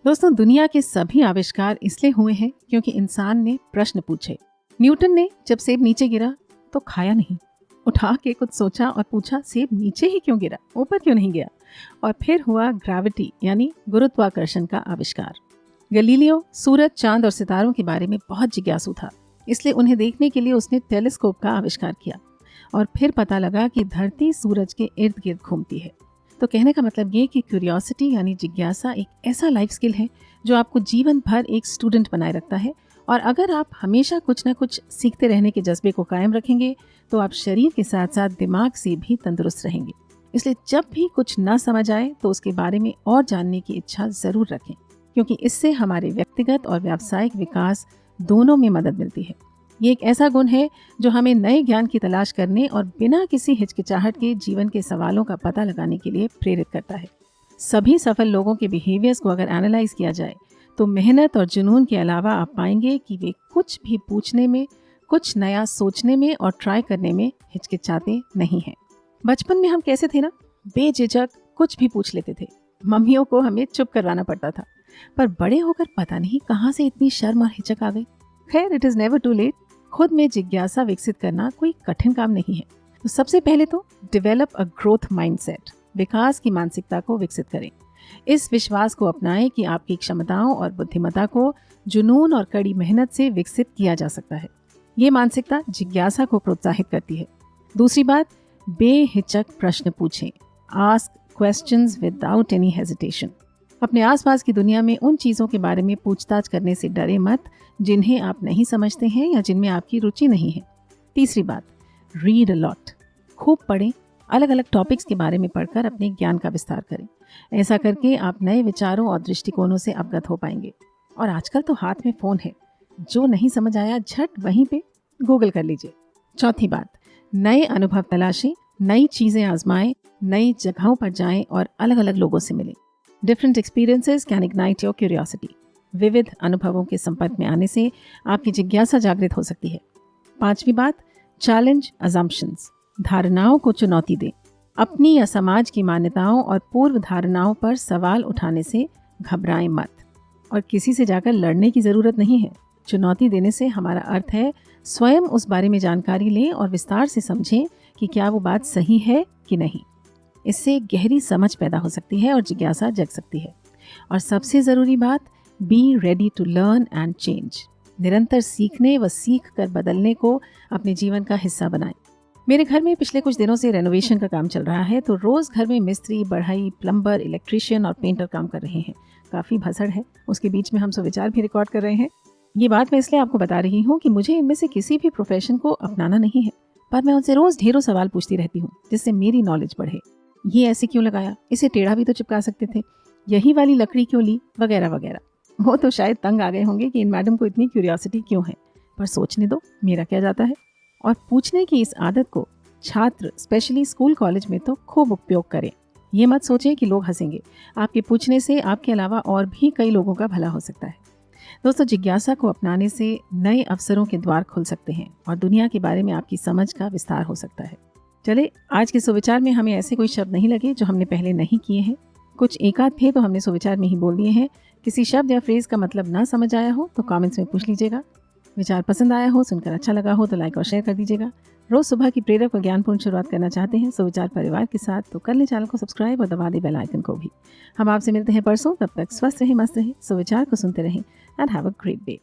दोस्तों, दुनिया के सभी आविष्कार इसलिए हुए हैं क्योंकि इंसान ने प्रश्न पूछे। न्यूटन ने जब सेब नीचे गिरा तो खाया नहीं, उठा के कुछ सोचा और पूछा सेब नीचे ही क्यों गिरा, ऊपर क्यों नहीं गया। और फिर हुआ ग्रेविटी यानी गुरुत्वाकर्षण का आविष्कार। गलीलियो सूरज, चांद और सितारों के बारे में बहुत जिज्ञासु था, इसलिए उन्हें देखने के लिए उसने टेलीस्कोप का आविष्कार किया। और फिर पता लगा कि धरती सूरज के इर्द गिर्द घूमती है। तो कहने का मतलब ये कि क्यूरियोसिटी यानी जिज्ञासा एक ऐसा लाइफ स्किल है जो आपको जीवन भर एक स्टूडेंट बनाए रखता है। और अगर आप हमेशा कुछ ना कुछ सीखते रहने के जज्बे को कायम रखेंगे तो आप शरीर के साथ साथ दिमाग से भी तंदुरुस्त रहेंगे। इसलिए जब भी कुछ न समझ आए तो उसके बारे में और जानने की इच्छा ज़रूर रखें, क्योंकि इससे हमारे व्यक्तिगत और व्यावसायिक विकास दोनों में मदद मिलती है। ये एक ऐसा गुण है जो हमें नए ज्ञान की तलाश करने और बिना किसी हिचकिचाहट के जीवन के सवालों का पता लगाने के लिए प्रेरित करता है। सभी सफल लोगों के बिहेवियर्स को अगर एनालाइज किया जाए तो मेहनत और जुनून के अलावा आप पाएंगे कि वे कुछ भी पूछने में, कुछ नया सोचने में और ट्राई करने में हिचकिचाते नहीं हैं। बचपन में हम कैसे थे ना, बेझिझक कुछ भी पूछ लेते थे। मम्मियों को हमें चुप करवाना पड़ता था, पर बड़े होकर पता नहीं कहाँ से इतनी शर्म और हिचक आ गई। खैर, it is never too late. खुद में जिज्ञासा विकसित करना कोई कठिन काम नहीं है। तो सबसे पहले तो डेवलप अ ग्रोथ माइंडसेट, विकास की मानसिकता को विकसित करें। इस विश्वास को अपनाएं कि आपकी क्षमताओं और बुद्धिमत्ता को जुनून और कड़ी मेहनत से विकसित किया जा सकता है। ये मानसिकता जिज्ञासा को प्रोत्साहित करती है। दूसरी बात, बेहिचक प्रश्न पूछें। Ask questions without any hesitation. अपने आसपास की दुनिया में उन चीज़ों के बारे में पूछताछ करने से डरे मत जिन्हें आप नहीं समझते हैं या जिनमें आपकी रुचि नहीं है। तीसरी बात, रीड अ लॉट। खूब पढ़ें, अलग अलग टॉपिक्स के बारे में पढ़कर अपने ज्ञान का विस्तार करें। ऐसा करके आप नए विचारों और दृष्टिकोणों से अवगत हो पाएंगे। और आजकल तो हाथ में फ़ोन है, जो नहीं समझ आया झट वहीं पे गूगल कर लीजिए। चौथी बात, नए अनुभव तलाशें, नई चीज़ें आजमाएं, नई जगहों पर जाएं और अलग अलग लोगों से मिलें। Different experiences can ignite your curiosity. विविध अनुभवों के संपर्क में आने से आपकी जिज्ञासा जागृत हो सकती है। पांचवी बात, चैलेंज अजम्पशंस। धारणाओं को चुनौती दें। अपनी या समाज की मान्यताओं और पूर्व धारणाओं पर सवाल उठाने से घबराएं मत। और किसी से जाकर लड़ने की ज़रूरत नहीं है। चुनौती देने से हमारा अर्थ है स्वयं उस बारे में जानकारी लें और विस्तार से समझें कि क्या वो बात सही है कि नहीं। इससे गहरी समझ पैदा हो सकती है और जिज्ञासा जग सकती है। और सबसे ज़रूरी बात, be ready to learn and change. निरंतर सीखने व सीख कर बदलने को अपने जीवन का हिस्सा बनाएं। मेरे घर में पिछले कुछ दिनों से रेनोवेशन का काम चल रहा है, तो रोज़ घर में मिस्त्री, बढ़ई, प्लम्बर, इलेक्ट्रीशियन और पेंटर काम कर रहे हैं। काफ़ी भसड़ है, उसके बीच में हम सुविचार भी रिकॉर्ड कर रहे हैं। ये बात मैं इसलिए आपको बता रही हूँ कि मुझे इनमें से किसी भी प्रोफेशन को अपनाना नहीं है, पर मैं उनसे रोज़ ढेरों सवाल पूछती रहती हूँ जिससे मेरी नॉलेज बढ़े। ये ऐसे क्यों लगाया, इसे टेढ़ा भी तो चिपका सकते थे, यही वाली लकड़ी क्यों ली, वगैरह वगैरह। वो तो शायद तंग आ गए होंगे कि इन मैडम को इतनी क्यूरियोसिटी क्यों है, पर सोचने दो, मेरा क्या जाता है। और पूछने की इस आदत को छात्र, स्पेशली स्कूल कॉलेज में तो खूब उपयोग करें। ये मत सोचें कि लोग हंसेंगे, आपके पूछने से आपके अलावा और भी कई लोगों का भला हो सकता है। दोस्तों, जिज्ञासा को अपनाने से नए अवसरों के द्वार खुल सकते हैं और दुनिया के बारे में आपकी समझ का विस्तार हो सकता है। चले, आज के सुविचार में हमें ऐसे कोई शब्द नहीं लगे जो हमने पहले नहीं किए हैं। कुछ एकाध थे तो हमने सुविचार में ही बोल दिए हैं। किसी शब्द या फ्रेज का मतलब ना समझ आया हो तो कमेंट्स में पूछ लीजिएगा। विचार पसंद आया हो, सुनकर अच्छा लगा हो तो लाइक और शेयर कर दीजिएगा। रोज सुबह की प्रेरक और ज्ञानपूर्ण शुरुआत करना चाहते हैं सुविचार परिवार के साथ, तो कर लें चैनल को सब्सक्राइब और दबा दें बेल आइकन को भी। हम आपसे मिलते हैं परसों, तब तक स्वस्थ रहें, मस्त रहें, सुविचार को सुनते रहें and have a great day.